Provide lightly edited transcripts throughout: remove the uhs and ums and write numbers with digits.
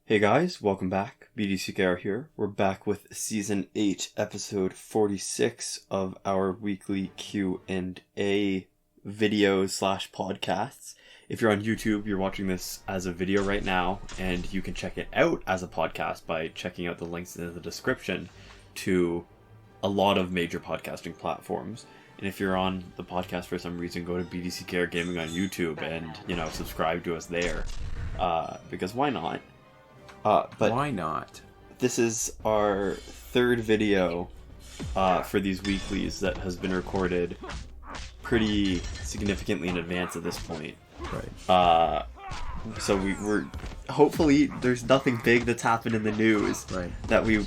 Hey guys, welcome back. BDCKR here. We're back with Season 8, Episode 46 of our weekly Q&A videos/podcasts. If you're on YouTube, you're watching this as a video right now, and you can check it out as a podcast by checking out the links in the description to a lot of major podcasting platforms. And if you're on the podcast for some reason, go to BDCKR Gaming on YouTube and, subscribe to us there. Because why not? But why not? This is our third video for these weeklies that has been recorded pretty significantly in advance at this point. Right. So we're hopefully there's nothing big that's happened in the news that we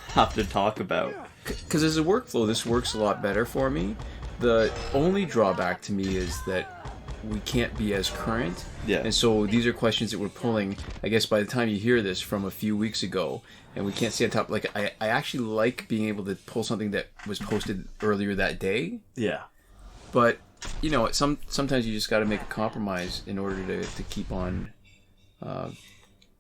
have to talk about. Because as a workflow, this works a lot better for me. The only drawback to me is that we can't be as current. Yeah. And so these are questions that we're pulling, I guess, by the time you hear this, from a few weeks ago. And we can't see on top. Like, I actually like being able to pull something that was posted earlier that day. Yeah. But, sometimes you just got to make a compromise in order to keep on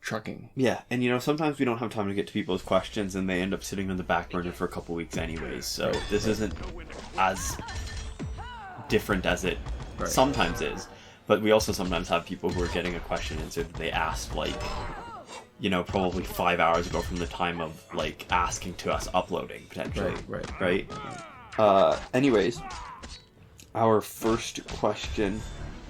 trucking. Yeah, and sometimes we don't have time to get to people's questions and they end up sitting on the back burner for a couple weeks anyways. So this isn't as different as it sometimes is. But we also sometimes have people who are getting a question answered that they asked, probably 5 hours ago from the time of, asking to us uploading, potentially. Right? Anyways, our first question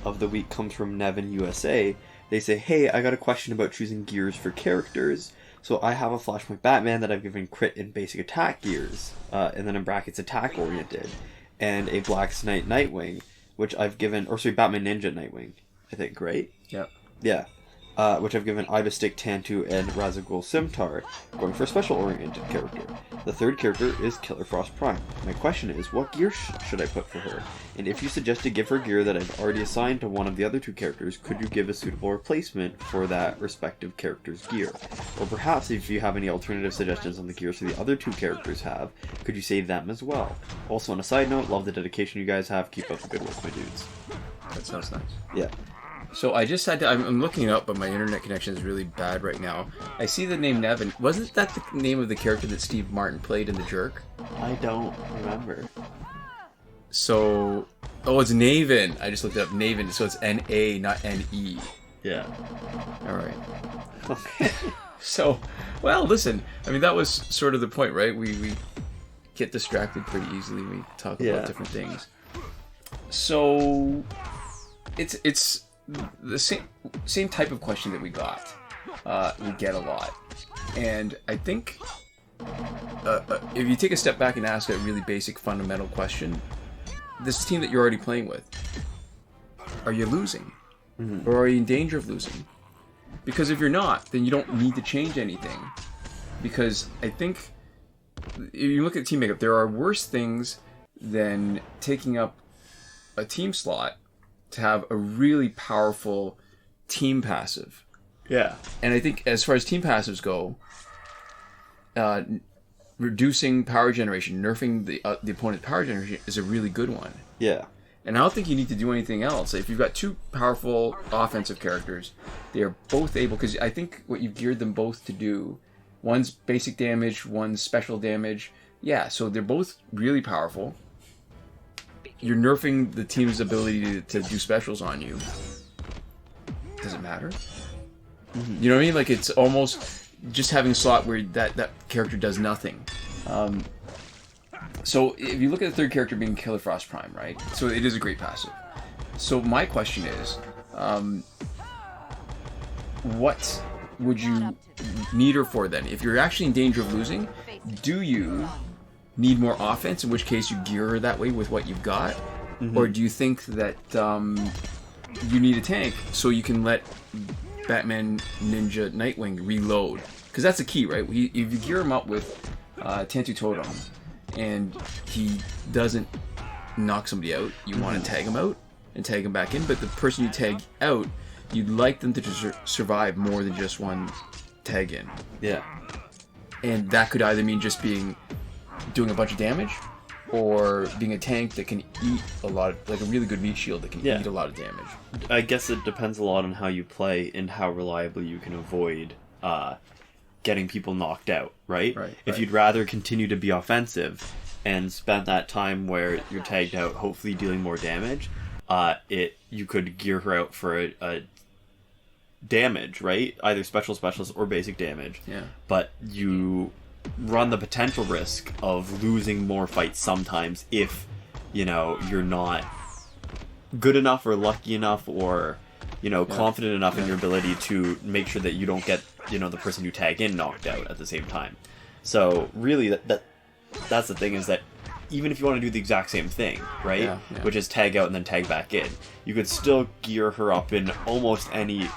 of the week comes from Nevin USA. They say, hey, I got a question about choosing gears for characters. So I have a Flashpoint Batman that I've given crit and basic attack gears, and then in brackets attack oriented, and a Black Knight Nightwing, which I've given, Batman Ninja Nightwing, I think, right? Yep. Yeah. Which I've given Ibistic, Tantu, and Razagul Scimitar, going for a special-oriented character. The third character is Killer Frost Prime. My question is, what gear should I put for her? And if you suggest to give her gear that I've already assigned to one of the other two characters, could you give a suitable replacement for that respective character's gear? Or perhaps, if you have any alternative suggestions on the gears the other two characters have, could you say them as well? Also, on a side note, love the dedication you guys have. Keep up the good work, my dudes. That sounds nice. Yeah. So I just had to, I'm looking it up, but my internet connection is really bad right now. I see the name Nevin. Wasn't that the name of the character that Steve Martin played in The Jerk? I don't remember. So, it's Navin. I just looked it up. Navin. So it's N-A, not N-E. Yeah. All right. Okay. So, well, listen. I mean, that was sort of the point, right? We get distracted pretty easily when we talk about different things. So, it's the same type of question that we got. We get a lot. And I think if you take a step back and ask a really basic fundamental question, this team that you're already playing with, are you losing? Mm-hmm. Or are you in danger of losing? Because if you're not, then you don't need to change anything. Because I think if you look at team makeup, there are worse things than taking up a team slot to have a really powerful team passive. Yeah. And I think as far as team passives go, reducing power generation, nerfing the opponent's power generation is a really good one. Yeah. And I don't think you need to do anything else. If you've got two powerful offensive characters, they are both able, because I think what you've geared them both to do, one's basic damage, one's special damage. Yeah, so they're both really powerful. You're nerfing the team's ability to do specials on you. Does it matter? Mm-hmm. You know what I mean? Like, it's almost just having a slot where that character does nothing. So if you look at the third character being Killer Frost Prime, right? So it is a great passive. So my question is, what would you need her for then? If you're actually in danger of losing, do you need more offense, in which case you gear her that way with what you've got? Mm-hmm. Or do you think that you need a tank so you can let Batman Ninja Nightwing reload? Because that's the key, right? If you gear him up with Tantu Totem and he doesn't knock somebody out, you want to tag him out and tag him back in, but the person you tag out, you'd like them to survive more than just one tag in. Yeah. And that could either mean just doing a bunch of damage, or being a tank that can eat a lot, like a really good meat shield that can eat a lot of damage. I guess it depends a lot on how you play and how reliably you can avoid getting people knocked out, right? If right. you'd rather continue to be offensive and spend that time where you're tagged out, hopefully dealing more damage, you could gear her out for a damage, right? Either specialist or basic damage. Yeah. But you run the potential risk of losing more fights sometimes if, you're not good enough or lucky enough or, confident enough in your ability to make sure that you don't get, the person you tag in knocked out at the same time. So really that's the thing, is that even if you want to do the exact same thing, right? Yeah. Which is tag out and then tag back in, you could still gear her up in almost any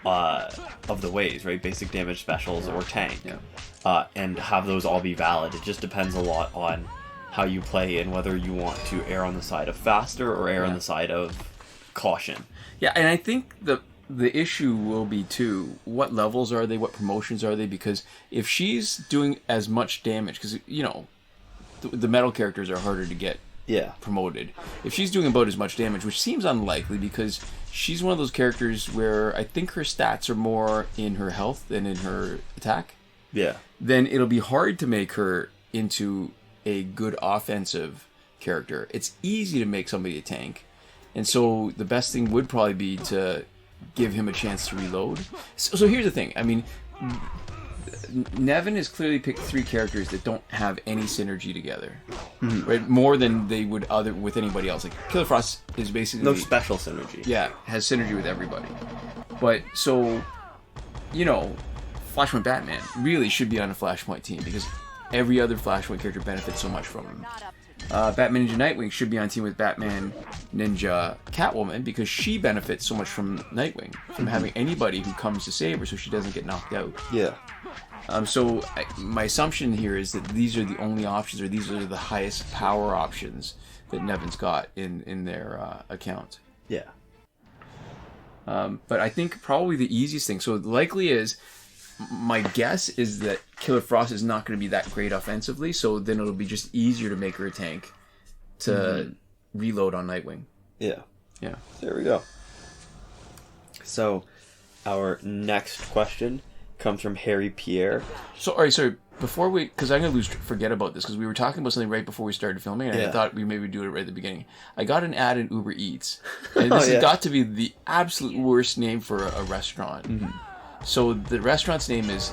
of the ways, right? Basic damage, specials, or tank. Yeah. And have those all be valid. It just depends a lot on how you play and whether you want to err on the side of faster or err on the side of caution. Yeah, and I think the issue will be too, what levels are they, what promotions are they, because if she's doing as much damage, because the metal characters are harder to get promoted. If she's doing about as much damage, which seems unlikely because she's one of those characters where I think her stats are more in her health than in her attack, then it'll be hard to make her into a good offensive character. It's easy to make somebody a tank, and so the best thing would probably be to give him a chance to reload. So here's the thing. I mean, Nevin has clearly picked 3 characters that don't have any synergy together, right? More than they would with anybody else. Like Killer Frost is basically no special synergy. Yeah, has synergy with everybody. But so, Flashpoint Batman really should be on a Flashpoint team because every other Flashpoint character benefits so much from him. Batman Ninja Nightwing should be on team with Batman Ninja Catwoman because she benefits so much from Nightwing, from having anybody who comes to save her so she doesn't get knocked out. Yeah. So my assumption here is that these are the only options, or these are the highest power options that Nevin's got in their account. Yeah. But I think probably the easiest thing, so likely is, my guess is that Killer Frost is not going to be that great offensively, so then it'll be just easier to make her a tank to reload on Nightwing. Yeah. Yeah. There we go. So, our next question comes from Harry Pierre. So, all right, sorry, before we, because I'm going to forget about this, because we were talking about something right before we started filming, and I thought we maybe do it right at the beginning. I got an ad in Uber Eats, and this has got to be the absolute worst name for a restaurant. So the restaurant's name is,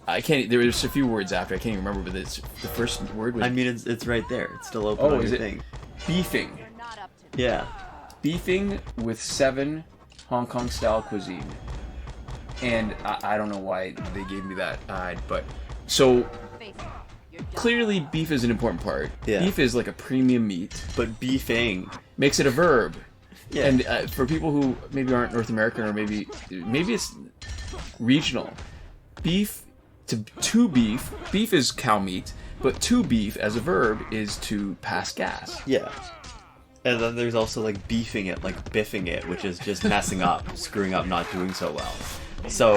there's a few words after, I can't even remember, but it's the first word was... I mean, it's right there. It's still open on your thing. Beefing. Yeah. Beefing with 7 Hong Kong style cuisine. And I don't know why they gave me that ad, but... So, clearly beef is an important part. Yeah. Beef is like a premium meat. But beefing makes it a verb. Yeah. And for people who maybe aren't North American, or maybe it's regional, beef to beef is cow meat, but to beef as a verb is to pass gas. Yeah. And then there's also like beefing it, like biffing it, which is just messing up, screwing up, not doing so well. So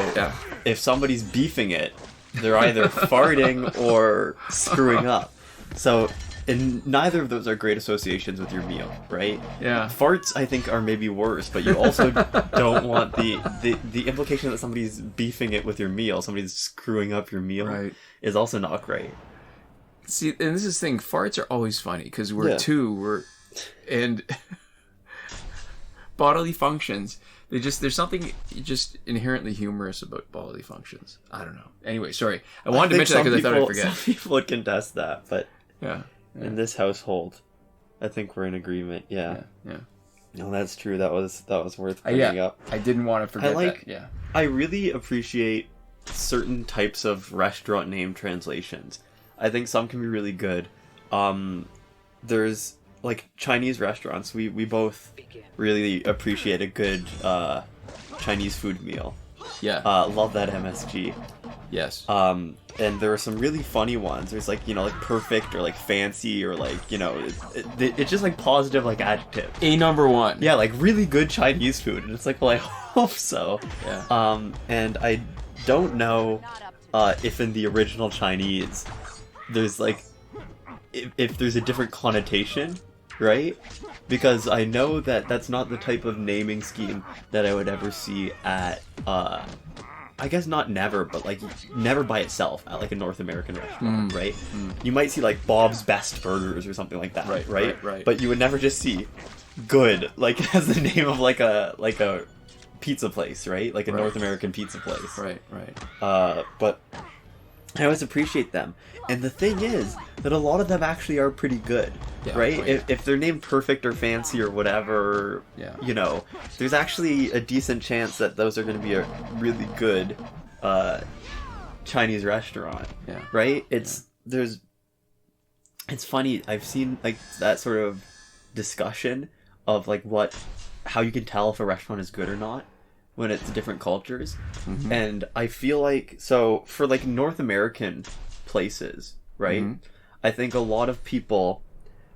if somebody's beefing it, they're either farting or screwing up. So, and neither of those are great associations with your meal, right? Yeah. Farts, I think, are maybe worse, but you also don't want the implication that somebody's beefing it with your meal, somebody's screwing up your meal, is also not great. See, and this is the thing, farts are always funny, because and bodily functions, there's something just inherently humorous about bodily functions. I don't know. Anyway, sorry. I wanted to mention that because I thought I'd forget. Some people would contest that, but yeah. In this household, I think we're in agreement. Yeah. No, that's true. That was worth bringing up. I didn't want to forget that. Yeah. I really appreciate certain types of restaurant name translations. I think some can be really good. There's like Chinese restaurants. We both really appreciate a good Chinese food meal. Yeah. Love that MSG. Yes. And there are some really funny ones. There's like, like perfect or like fancy or like, it's just like positive like adjectives. A number one. Yeah, like really good Chinese food. And it's like, well, I hope so. Yeah. And I don't know if in the original Chinese there's like, if there's a different connotation, right? Because I know that that's not the type of naming scheme that I would ever see at I guess not never, but like never by itself at like a North American restaurant, right? You might see like Bob's Best Burgers or something like that, right? But you would never just see good, like as the name of like a pizza place, right? Like a North American pizza place. Right. But I always appreciate them. And the thing is that a lot of them actually are pretty good, right? If they're named Perfect or Fancy or whatever, you know, there's actually a decent chance that those are going to be a really good Chinese restaurant, right? It's funny. I've seen like that sort of discussion of like how you can tell if a restaurant is good or not when it's different cultures. And I feel like, so for like North American places, right? I think a lot of people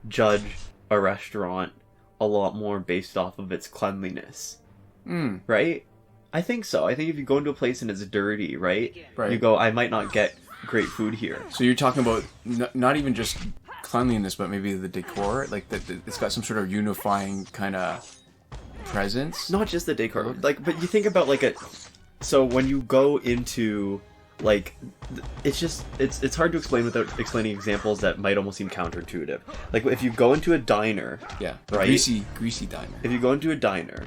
judge a restaurant a lot more based off of its cleanliness, right? I think so. I think if you go into a place and it's dirty, right? You go, I might not get great food here. So you're talking about not even just cleanliness, but maybe the decor, like that it's got some sort of unifying kind of presence. Not just the decor, like, but you think about like so when you go into like, it's hard to explain without explaining examples that might almost seem counterintuitive. Like if you go into a diner, right? Greasy diner. If you go into a diner,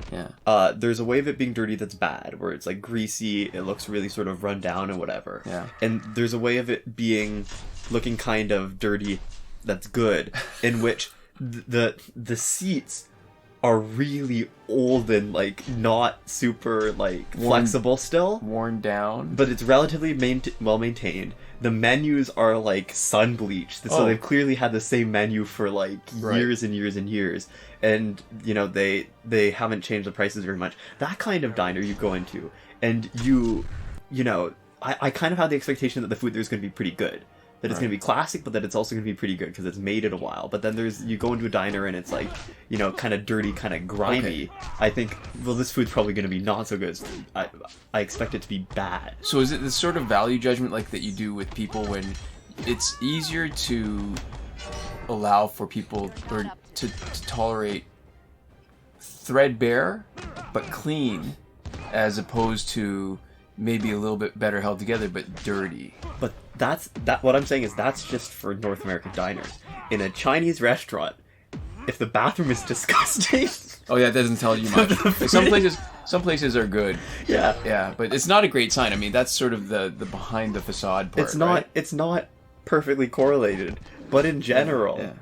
there's a way of it being dirty that's bad, where it's like greasy, it looks really sort of run down and whatever. And there's a way of it looking kind of dirty that's good, in which the seats are really old and like not super like flexible still, worn down, but it's relatively well maintained. The menus are like sun bleached, so they've clearly had the same menu for like years and years and years, and you know they haven't changed the prices very much. That kind of diner you go into, and you know, I kind of have the expectation that the food there's going to be pretty good. That it's going to be classic, but that it's also going to be pretty good because it's made in a while. But then you go into a diner and it's like, you know, kind of dirty, kind of grimy. I think, well, this food's probably going to be not so good. I expect it to be bad. So is it this sort of value judgment like that you do with people when it's easier to allow for people or to tolerate threadbare but clean, as opposed to maybe a little bit better held together but dirty? But what I'm saying is that's just for North American diners. In a Chinese restaurant, if the bathroom is disgusting, that doesn't tell you much. Like some places are good. But it's not a great sign. I mean, that's sort of the behind the facade part. It's not perfectly correlated, but in general,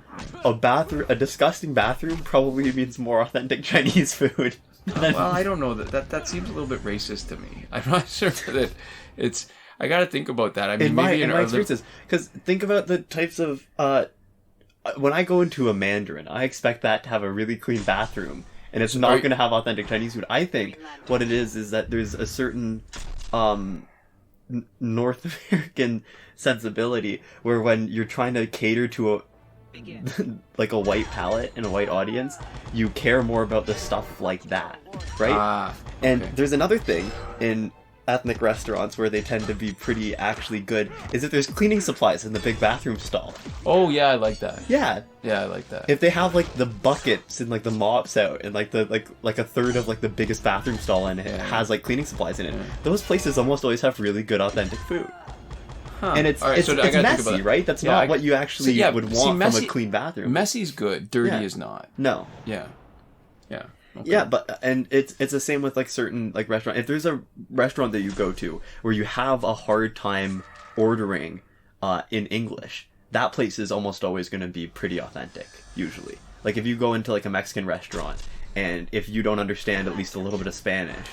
a disgusting bathroom probably means more authentic Chinese food. Well, I don't know, that seems a little bit racist to me. I'm not sure that it's. I got to think about that. I mean, in my experiences, because think about the types of when I go into a Mandarin, I expect that to have a really clean bathroom, and it's not going to have authentic Chinese food. I think what it is that there's a certain North American sensibility where when you're trying to cater to like a white palate and a white audience, you care more about the stuff like that, right? And there's another thing in ethnic restaurants where they tend to be pretty actually good is if there's cleaning supplies in the big bathroom stall. Oh yeah, I like that. Yeah, I like that. If they have like the buckets and like the mops out and like the like a third of like the biggest bathroom stall in it has like cleaning supplies in it, those places almost always have really good authentic food. And it's messy, right? That's not what you actually would want from a clean bathroom. Messy's good, dirty is not. No. Yeah. Okay. Yeah, but and it's the same with like certain like restaurant. If there's a restaurant that you go to where you have a hard time ordering in English, that place is almost always going to be pretty authentic usually. Like if you go into like a Mexican restaurant and if you don't understand at least a little bit of Spanish,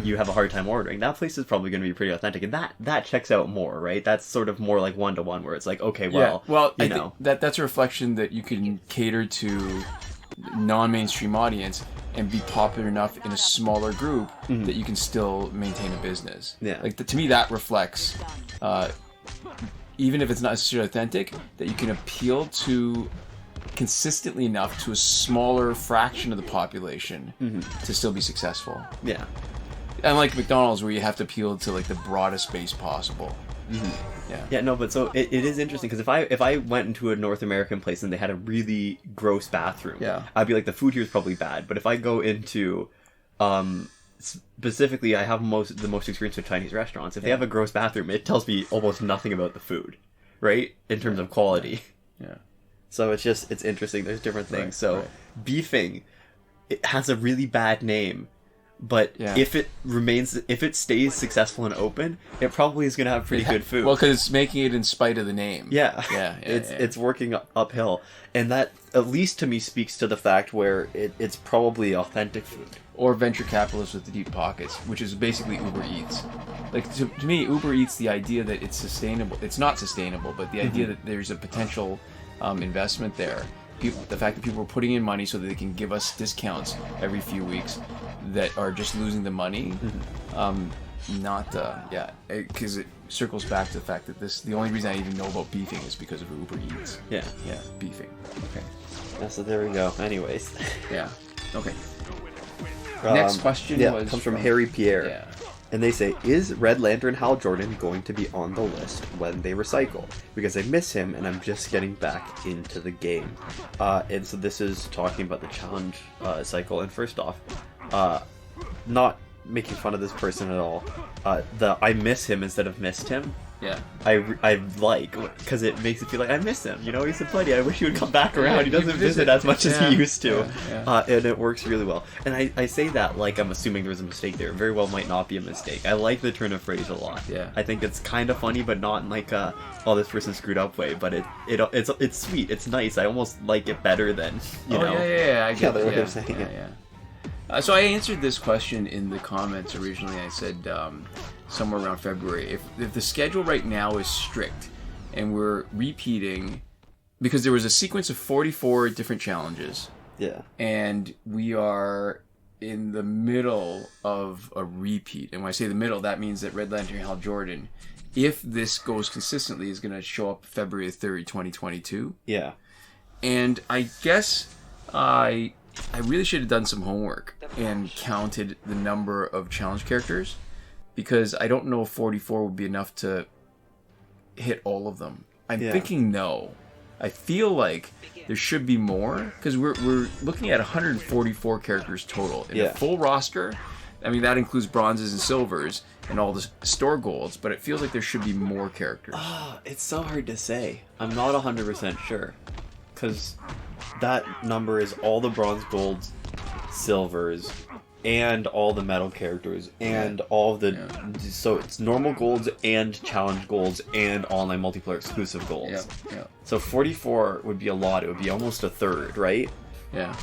you have a hard time ordering, that place is probably going to be pretty authentic, and that checks out more, right? That's sort of more like one-to-one where it's like, okay, well, I think that's a reflection that you can cater to non-mainstream audience and be popular enough in a smaller group that you can still maintain a business. Like to me that reflects even if it's not necessarily authentic, that you can appeal to consistently enough to a smaller fraction of the population to still be successful. Unlike McDonald's, where you have to appeal to like the broadest base possible. But so it is interesting because if I went into a North American place and they had a really gross bathroom, I'd be like, the food here is probably bad. But if I go into specifically, I have the most experience with Chinese restaurants. If they have a gross bathroom, it tells me almost nothing about the food, right? In terms of quality. Yeah. So it's interesting. There's different things. Beefing, it has a really bad name, but if it stays successful and open, it probably is going to have pretty good food. Well, because it's making it in spite of the name. It's working uphill, and that at least to me speaks to the fact where it's probably authentic food. Or venture capitalists with the deep pockets, which is basically Uber Eats. Like to me, Uber Eats, the idea that it's sustainable, it's not sustainable, but the idea that there's a potential investment there. The fact that people are putting in money so that they can give us discounts every few weeks that are just losing the money, because it circles back to the fact that the only reason I even know about beefing is because of Uber Eats. Yeah, beefing. Okay. Yeah, so there we go. Anyways. Yeah. Okay. Next question comes from Harry Pierre. Yeah. And they say, is Red Lantern Hal Jordan going to be on the list when they recycle? Because I miss him and I'm just getting back into the game. And so this is talking about the challenge cycle. And first off, not making fun of this person at all. I miss him instead of missed him. Yeah. I like, because it makes it feel like I miss him. You know, he's a buddy. I wish he would come back around. He doesn't visit as much as he used to. And it works really well. And I say that like I'm assuming there was a mistake there. It very well might not be a mistake. I like the turn of phrase a lot. Yeah. I think it's kind of funny, but not in like a, oh, this person screwed up way. But it's sweet. It's nice. I almost like it better than, you know. I get the way of saying it. So I answered this question in the comments originally. I said somewhere around February. If the schedule right now is strict and we're repeating, because there was a sequence of 44 different challenges. Yeah. And we are in the middle of a repeat. And when I say the middle, that means that Red Lantern Hal Jordan, if this goes consistently, is going to show up February 3rd, 2022. Yeah. And I guess I really should have done some homework and counted the number of challenge characters, because I don't know if 44 would be enough to hit all of them. I'm thinking no. I feel like there should be more, because we're looking at 144 characters total in a full roster. I mean, that includes bronzes and silvers and all the store golds, but it feels like there should be more characters. It's so hard to say. I'm not 100% sure, because that number is all the bronze, golds, silvers, and all the metal characters, and all of the... So it's normal golds and challenge golds and online multiplayer exclusive golds. So 44 would be a lot. It would be almost a third, right? Yeah.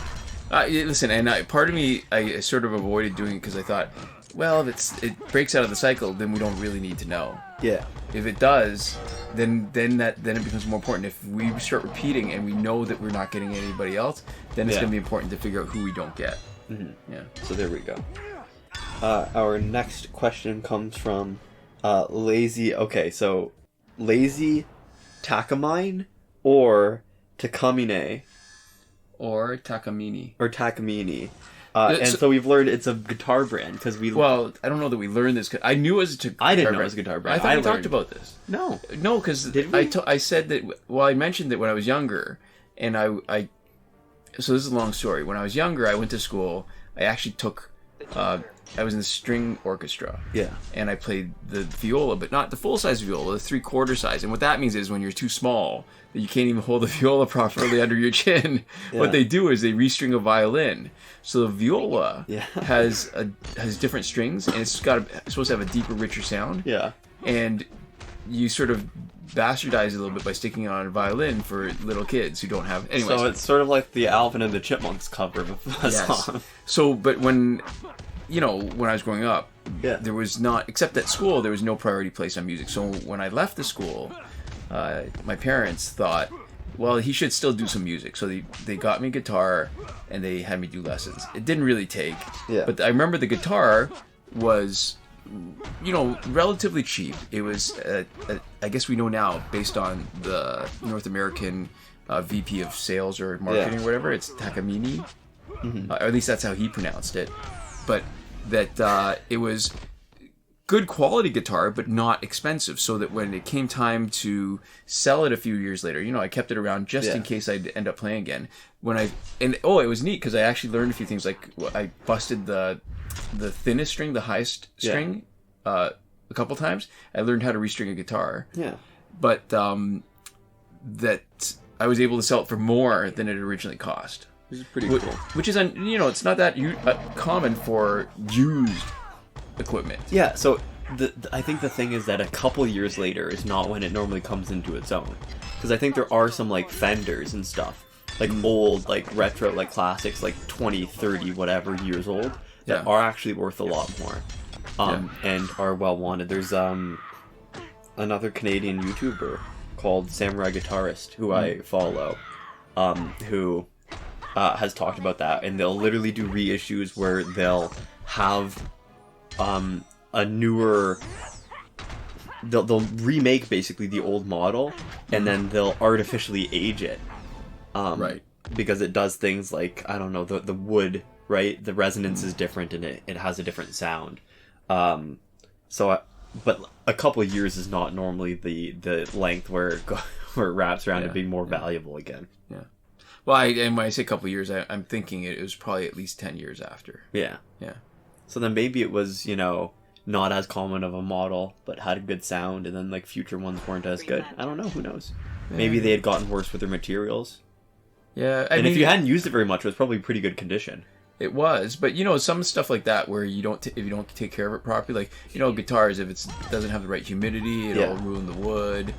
Listen, and part of me, I sort of avoided doing it because I thought, well, if it breaks out of the cycle, then we don't really need to know. Yeah. If it does, then it becomes more important. If we start repeating and we know that we're not getting anybody else, then it's going to be important to figure out who we don't get. Mm-hmm. Yeah. So there we go. Our next question comes from Lazy. Okay, so Lazy Takamine or Takamine or Takamini so we've learned it's a guitar brand because we. Well, I don't know that we learned this. I knew it was a guitar brand. I didn't know it was a guitar brand. I thought we talked about this. No, because I said that. Well, I mentioned that when I was younger, and I. So this is a long story. When I was younger, I went to school. I actually took. I was in the string orchestra. Yeah. And I played the viola, but not the full-size viola, the 3/4 size. And what that means is when you're too small, that you can't even hold the viola properly under your chin. Yeah. What they do is they restring a violin. So the viola has different strings, and it's supposed to have a deeper, richer sound. Yeah. And you sort of bastardize it a little bit by sticking it on a violin for little kids who don't have... Anyways. So it's sort of like the Alvin and the Chipmunks cover of a song. So, but when I was growing up, there was not... Except at school, there was no priority placed on music. So when I left the school, my parents thought, well, he should still do some music. So they got me a guitar, and they had me do lessons. It didn't really take. Yeah. But I remember the guitar was... relatively cheap. It was, I guess we know now, based on the North American VP of sales or marketing or whatever, it's Takamini. Mm-hmm. Or at least that's how he pronounced it. But that it was good quality guitar, but not expensive, so that when it came time to sell it a few years later, I kept it around just in case I'd end up playing again. It was neat because I actually learned a few things. Like I busted the thinnest string, the highest string, a couple times. I learned how to restring a guitar. Yeah. But that I was able to sell it for more than it originally cost. Which is pretty cool. Which is, it's not that common for used equipment. Yeah, so I think the thing is that a couple years later is not when it normally comes into its own. Because I think there are some, like, Fenders and stuff, like old, like, retro, like, classics, like 20, 30, whatever years old, that are actually worth a lot more. And are well wanted. There's another Canadian YouTuber called Samurai Guitarist, who I follow, who has talked about that, and they'll literally do reissues where they'll have a newer, they'll remake basically the old model, and then they'll artificially age it, right, because it does things like, I don't know, the wood, right, the resonance is different and it has a different sound, but a couple of years is not normally the length where it wraps around to being more valuable again. Yeah. Well, and when I say a couple of years, I'm thinking it was probably at least 10 years after. Yeah. Yeah. So then maybe it was, not as common of a model, but had a good sound, and then, like, future ones weren't as good. I don't know. Who knows? Yeah. Maybe they had gotten worse with their materials. Yeah. I mean, if you hadn't used it very much, it was probably pretty good condition. It was, but some stuff like that where if you don't take care of it properly, like guitars, if it doesn't have the right humidity, it'll ruin the wood.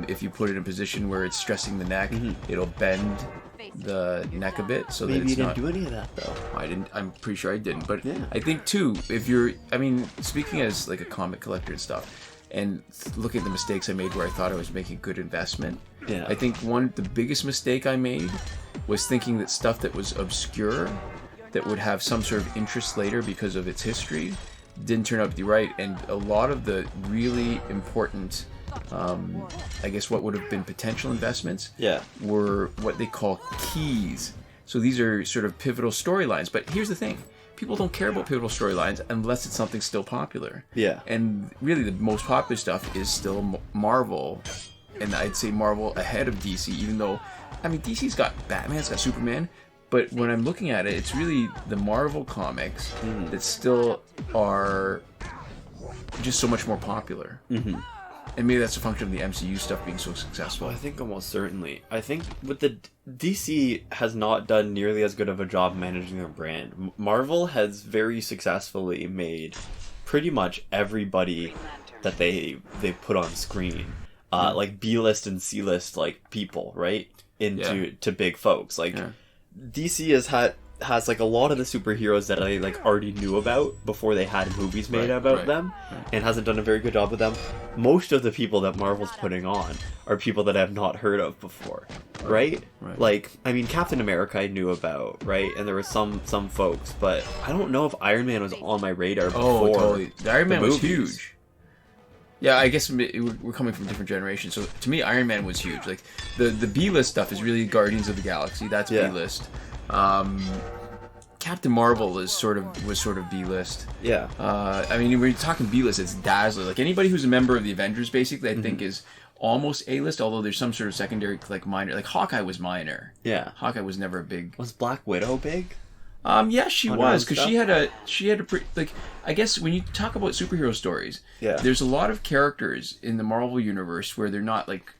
If you put it in a position where it's stressing the neck, it'll bend the neck a bit. So maybe that you didn't do any of that though. I didn't. I'm pretty sure I didn't. But I think too, if you're, speaking as like a comic collector and stuff, and looking at the mistakes I made where I thought I was making good investment. Yeah. I think the biggest mistake I made was thinking that stuff that was obscure, that would have some sort of interest later because of its history, didn't turn out to be right. And a lot of the really important, I guess what would have been potential investments, were what they call keys. So these are sort of pivotal storylines. But here's the thing. People don't care about pivotal storylines unless it's something still popular. Yeah. And really the most popular stuff is still Marvel. And I'd say Marvel ahead of DC, even though, DC's got Batman, it's got Superman. But when I'm looking at it, it's really the Marvel comics that still are just so much more popular. Mm-hmm. And maybe that's a function of the MCU stuff being so successful. I think almost certainly. I think with the DC has not done nearly as good of a job managing their brand. Marvel has very successfully made pretty much everybody that they put on screen, like B-list and C-list, like, people, right, to big folks, like. Yeah. DC has like a lot of the superheroes that I like already knew about before they had movies made about them, and hasn't done a very good job with them. Most of the people that Marvel's putting on are people that I have not heard of before, right? Like, Captain America I knew about, right? And there were some folks, but I don't know if Iron Man was on my radar before. Oh, totally. The Iron Man was huge. Yeah, I guess we're coming from different generations. So to me, Iron Man was huge. Like the B-list stuff is really Guardians of the Galaxy. That's B-list. Captain Marvel was sort of B-list. Yeah. When you're talking B-list, it's Dazzler. Like anybody who's a member of the Avengers, basically, I think is almost A-list. Although there's some sort of secondary, like minor. Like Hawkeye was minor. Yeah. Hawkeye was never a big. Was Black Widow big? Yeah, she was, because she had a pretty, like, I guess when you talk about superhero stories, there's a lot of characters in the Marvel universe where they're not like,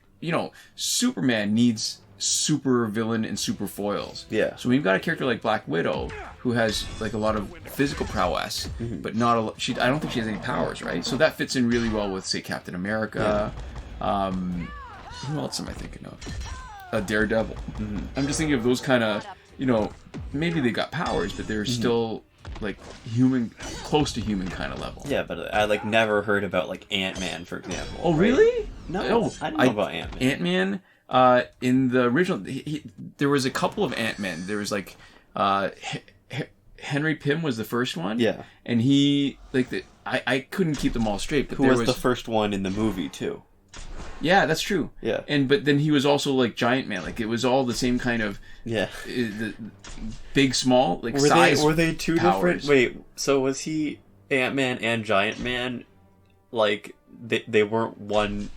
Superman needs super villain and super foils. Yeah. So when you've got a character like Black Widow who has like a lot of physical prowess, but not a I don't think she has any powers, right? So that fits in really well with, say, Captain America. Yeah. Who else am I thinking of? Daredevil. I'm just thinking of those kind of. Maybe they got powers, but they're still like human, close to human kind of level. Yeah, but I like never heard about like Ant-Man, for example. Oh, really? No, I didn't know about Ant-Man. Ant-Man, in the original, there was a couple of Ant-Men. There was like Henry Pym was the first one. Yeah, and he I couldn't keep them all straight. But who was the first one in the movie too? Yeah, that's true. Yeah. But then he was also like Giant Man. Like it was all the same kind of the big, small, like size. Were they two powers. different? Wait, so was he Ant-Man and Giant Man like they weren't one.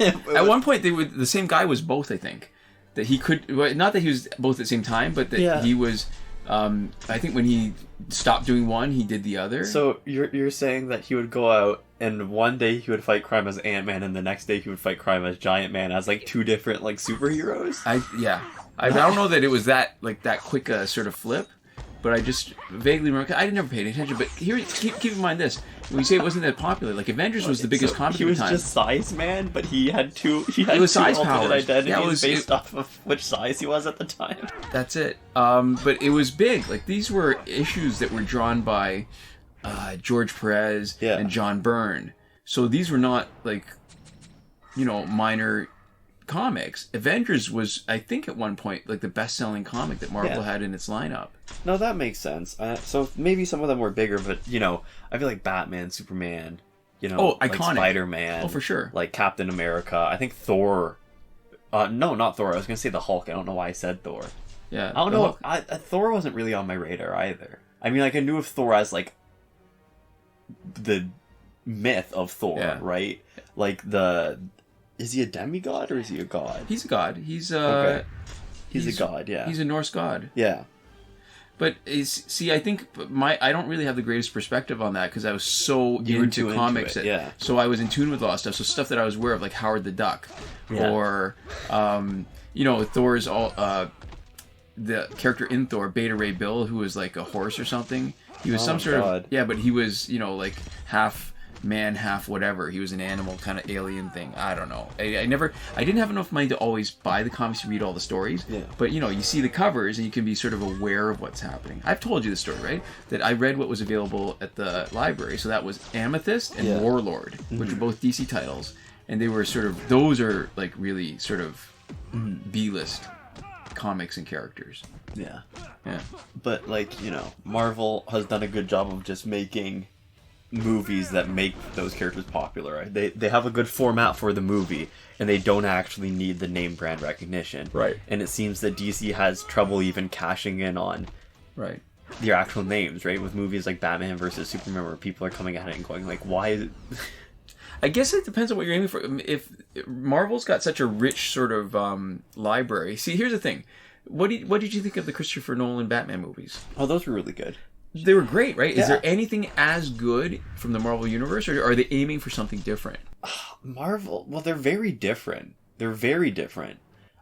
At one point, the same guy was both. I think that he could, not that he was both at the same time, but that he was. I think when he stopped doing one, he did the other. So you're saying that he would go out and one day he would fight crime as Ant-Man, and the next day he would fight crime as Giant Man, as like two different like superheroes. I don't know that it was that quick sort of flip, but I just vaguely remember. I never paid attention, but here keep in mind this: when you say it wasn't that popular, like Avengers was the biggest comic at the time. He was just size man, but he had two. It was size alternate identities based off of which size he was at the time. That's it. But it was big. Like these were issues that were drawn by George Perez and John Byrne. So these were not like, minor comics. Avengers was, I think, at one point like the best-selling comic that Marvel had in its lineup. No, that makes sense. So maybe some of them were bigger, but I feel like Batman, Superman, iconic. like Spider-Man, for sure, like Captain America. I think Thor. No, not Thor. I was gonna say the Hulk. I don't know why I said Thor. Yeah, I don't know. Thor wasn't really on my radar either. I mean, like I knew of Thor as like the myth of Thor, right? Like is he a demigod or is he a god? He's a god. He's a god, yeah. He's a Norse god. Yeah. But I think I don't really have the greatest perspective on that because I was so into comics. So I was in tune with a lot of stuff. So stuff that I was aware of, like Howard the Duck, or Thor's the character in Thor, Beta Ray Bill, who was like a horse or something. He was but he was like half man, half whatever. He was an animal kind of alien thing. I don't know. I didn't have enough money to always buy the comics to read all the stories. Yeah. But you see the covers and you can be sort of aware of what's happening. I've told you the story, right? That I read what was available at the library. So that was Amethyst and Warlord, which are both DC titles, and they were those are like really sort of B-list comics and characters. Yeah. Yeah. But Marvel has done a good job of just making movies that make those characters popular. Right? They have a good format for the movie, and they don't actually need the name brand recognition. Right. And it seems that DC has trouble even cashing in on their actual names, right? With movies like Batman versus Superman, where people are coming at it and going like, why is it... I guess it depends on what you're aiming for. If Marvel's got such a rich sort of library. See, here's the thing. What did you think of the Christopher Nolan Batman movies? Oh, those were really good. They were great, right? Yeah. Is there anything as good from the Marvel Universe, or are they aiming for something different? Marvel, well, they're very different. They're very different.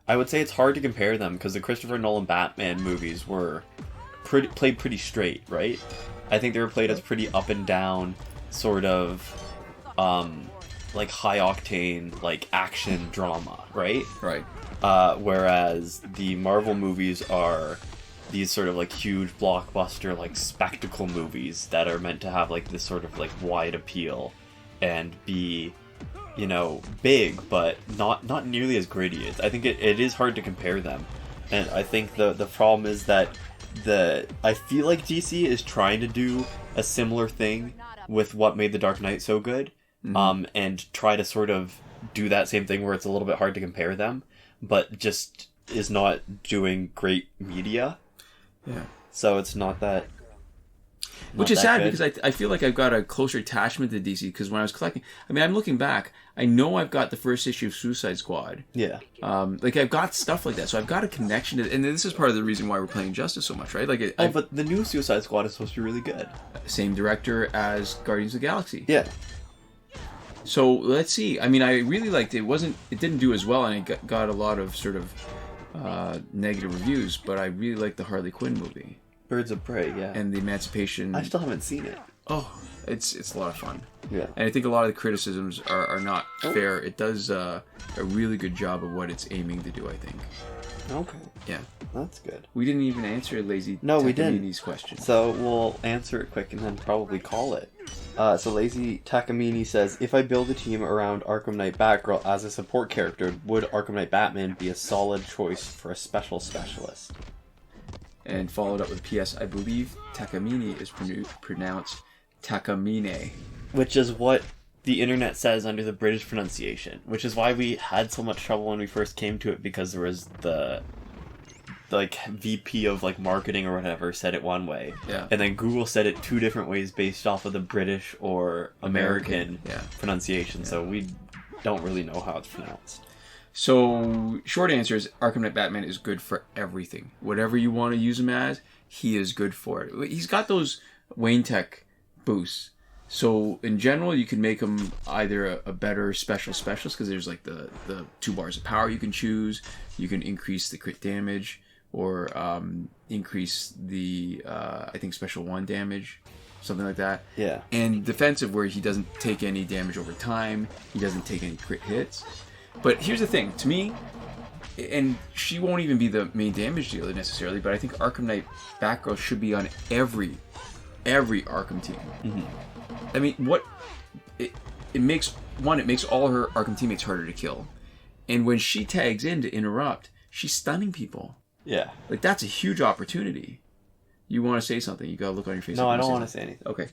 I would say it's hard to compare them because the Christopher Nolan Batman movies were played pretty straight, right? I think they were played as pretty up and down, sort of, like high octane, like action drama, right? Right. Whereas the Marvel movies are these sort of like huge blockbuster like spectacle movies that are meant to have like this sort of like wide appeal and be big but not nearly as gritty. I think it is hard to compare them, and I think the problem is that I feel like DC is trying to do a similar thing with what made The Dark Knight so good, and try to sort of do that same thing where it's a little bit hard to compare them, but just is not doing great media. Yeah. So it's not that... Which is sad, because I feel like I've got a closer attachment to DC, because when I was collecting... I mean, I'm looking back, I know I've got the first issue of Suicide Squad. Yeah. I've got stuff like that, so I've got a connection to... And this is part of the reason why we're playing Justice so much, right? But the new Suicide Squad is supposed to be really good. Same director as Guardians of the Galaxy. Yeah. So, let's see. I mean, I really liked it. It didn't do as well, and it got a lot of sort of... negative reviews, but I really like the Harley Quinn movie. Birds of Prey, yeah. And the Emancipation... I still haven't seen it. Oh, it's a lot of fun. Yeah. And I think a lot of the criticisms are not fair. It does a really good job of what it's aiming to do, I think. Okay. Yeah. That's good. We didn't even answer Lazy we didn't. question. So we'll answer it quick and then probably call it. So Lazy Takamini says, if I build a team around Arkham Knight Batgirl as a support character, would Arkham Knight Batman be a solid choice for a specialist? And followed up with P.S. I believe Takamini is pronounced Takamine. Which is what the internet says under the British pronunciation. Which is why we had so much trouble when we first came to it, because there was the like VP of like marketing or whatever said it one way, and then Google said it 2 different ways based off of the British or American pronunciation. So we don't really know how it's pronounced. So short answer is Arkham Knight Batman is good for everything. Whatever you want to use him as, he is good for it. He's got those Wayne Tech boosts. So in general, you can make him either a better specialist because there's like the 2 bars of power you can choose. You can increase the crit damage or increase the I think special 1 damage, something like that. Yeah. And defensive, where he doesn't take any damage over time. He doesn't take any crit hits. But here's the thing, to me, and she won't even be the main damage dealer necessarily, but I think Arkham Knight Batgirl should be on every Arkham team. Mm-hmm. I mean, it makes all her Arkham teammates harder to kill. And when she tags in to interrupt, she's stunning people. Yeah. Like, that's a huge opportunity. You want to say something? You got to look on your face. No, I don't want to say anything. Okay.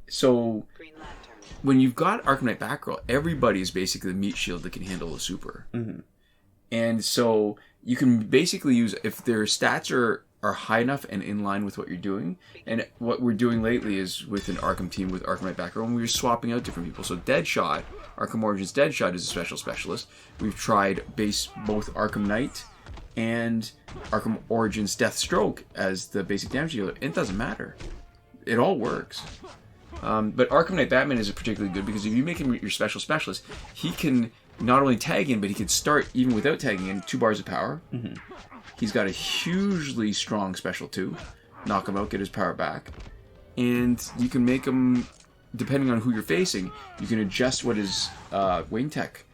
So when you've got Arkham Knight Batgirl, everybody is basically the meat shield that can handle a super. Mm-hmm. And so you can basically use, if their stats are high enough and in line with what you're doing. And what we're doing lately is with an Arkham team with Arkham Knight Batgirl, and we're swapping out different people. So Deadshot, Arkham Origins Deadshot is a specialist. We've tried both Arkham Knight and Arkham Origins Deathstroke as the basic damage dealer. It doesn't matter. It all works. But Arkham Knight Batman is particularly good because if you make him your specialist, he can not only tag in, but he can start even without tagging in 2 bars of power. Mm-hmm. He's got a hugely strong special 2. Knock him out, get his power back. And you can make him, depending on who you're facing, you can adjust what his Wayne Tech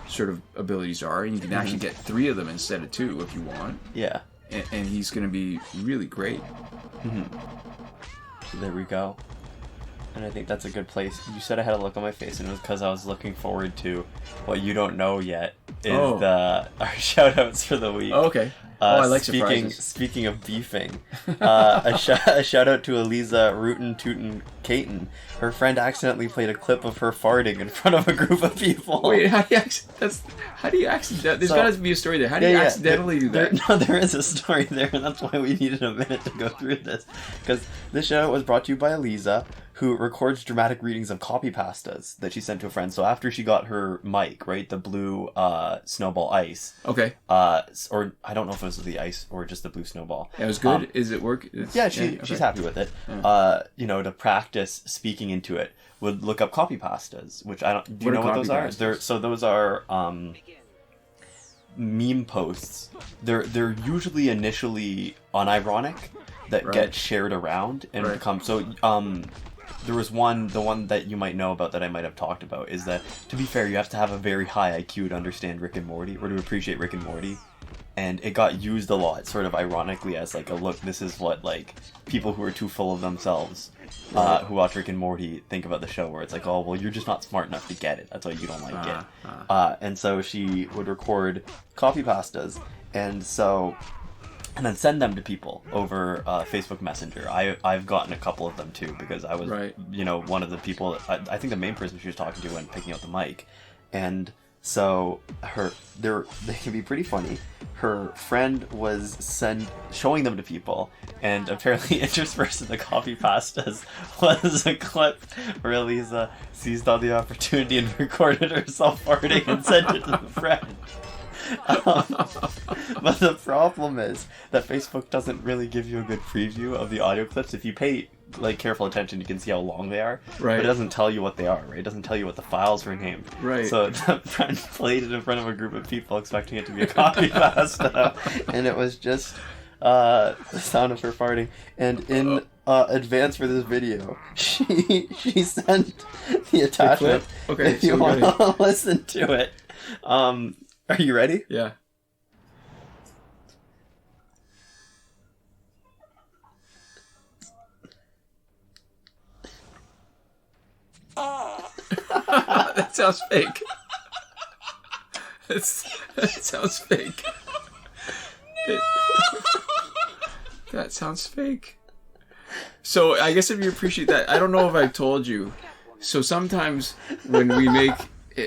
sort of abilities are, and you can actually get 3 of them instead of 2 if you want. Yeah. And he's going to be really great. Mm-hmm. So there we go. And I think that's a good place. You said I had a look on my face, and it was because I was looking forward to what you don't know yet is our shout-outs for the week. Oh, okay. I like surprises. Speaking of beefing, a shout-out to Eliza Rootin' Tootin' Caton. Her friend accidentally played a clip of her farting in front of a group of people. Wait, how do you accidentally... There's got to be a story there. How do you accidentally do that? There is a story there, and that's why we needed a minute to go through this. Because this shout-out was brought to you by Eliza, who records dramatic readings of copy pastas that she sent to a friend. So after she got her mic, right, the blue snowball ice. Okay. Or I don't know if it was the ice or just the blue snowball. Yeah, it was good. Is it work? She's happy with it. To practice speaking into it, would look up copy pastas, which I don't. Do you know what those are? Those are meme posts. They're usually initially unironic that get shared around and become so. There was the one that you might know about that I might have talked about, is that, to be fair, you have to have a very high IQ to understand Rick and Morty, or to appreciate Rick and Morty. And it got used a lot, sort of ironically, as like a look, this is what like people who are too full of themselves, who watch Rick and Morty, think about the show, where it's like, oh, well, you're just not smart enough to get it. That's why you don't like it. And so she would record copy pastas, and then send them to people over Facebook Messenger. I've gotten a couple of them too, because I was, one of the people, I think the main person she was talking to when picking out the mic. And so they can be pretty funny. Her friend was showing them to people, and apparently interspersed in the copy pastas was a clip where Elisa seized on the opportunity and recorded herself farting and sent it to the friend. But the problem is that Facebook doesn't really give you a good preview of the audio clips. If you pay careful attention, you can see how long they are, but it doesn't tell you what they are, right? It doesn't tell you what the files were named, right? So the friend played it in front of a group of people expecting it to be a copy pasta, and it was just the sound of her farting. And in advance for this video, she sent the attachment. Okay, if you want to listen to it. Are you ready? Yeah. That sounds fake. That sounds fake. That sounds fake. So I guess if you appreciate that, I don't know if I've told you. So sometimes when we make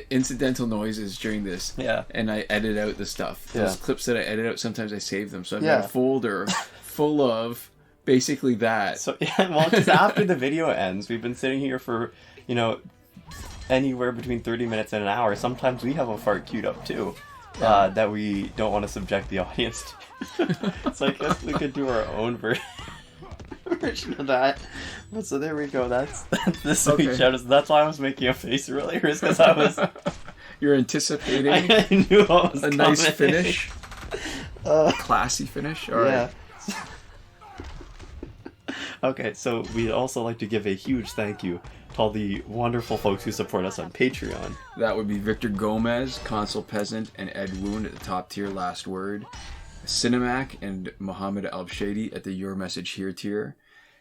incidental noises during this. Yeah. And I edit out the stuff. Those clips that I edit out, sometimes I save them. So I've got a folder full of basically that. So, well, because after the video ends, we've been sitting here for, anywhere between 30 minutes and an hour. Sometimes we have a fart queued up, too, that we don't want to subject the audience to. So I guess we could do our own version of that. But so there we go. That's the sweet shout. That's why I was making a face earlier, is because I was... You're anticipating I knew what was coming. Nice finish. Classy finish. All right. Okay, so we'd also like to give a huge thank you to all the wonderful folks who support us on Patreon. That would be Victor Gomez, Consul Peasant, and Edwoon at the top tier, Last Word. Sinemac and Mohammed Albshaiti at the Your Message Here tier.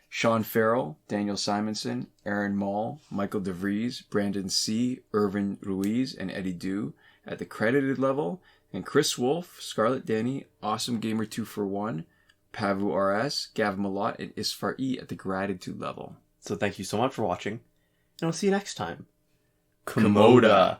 Shawn Farrell, Daniel Simonson, Aaron Maule, Michael DeVries, Brandon C., Irvin Ruiz, and Eddydoo at the credited level. And Chris Wolf, Scarlet Danny, Awesome Gamer 2for1, Pavu RS, Gav Malott, and Isfar E at the gratitude level. So thank you so much for watching, and we'll see you next time. Komoda.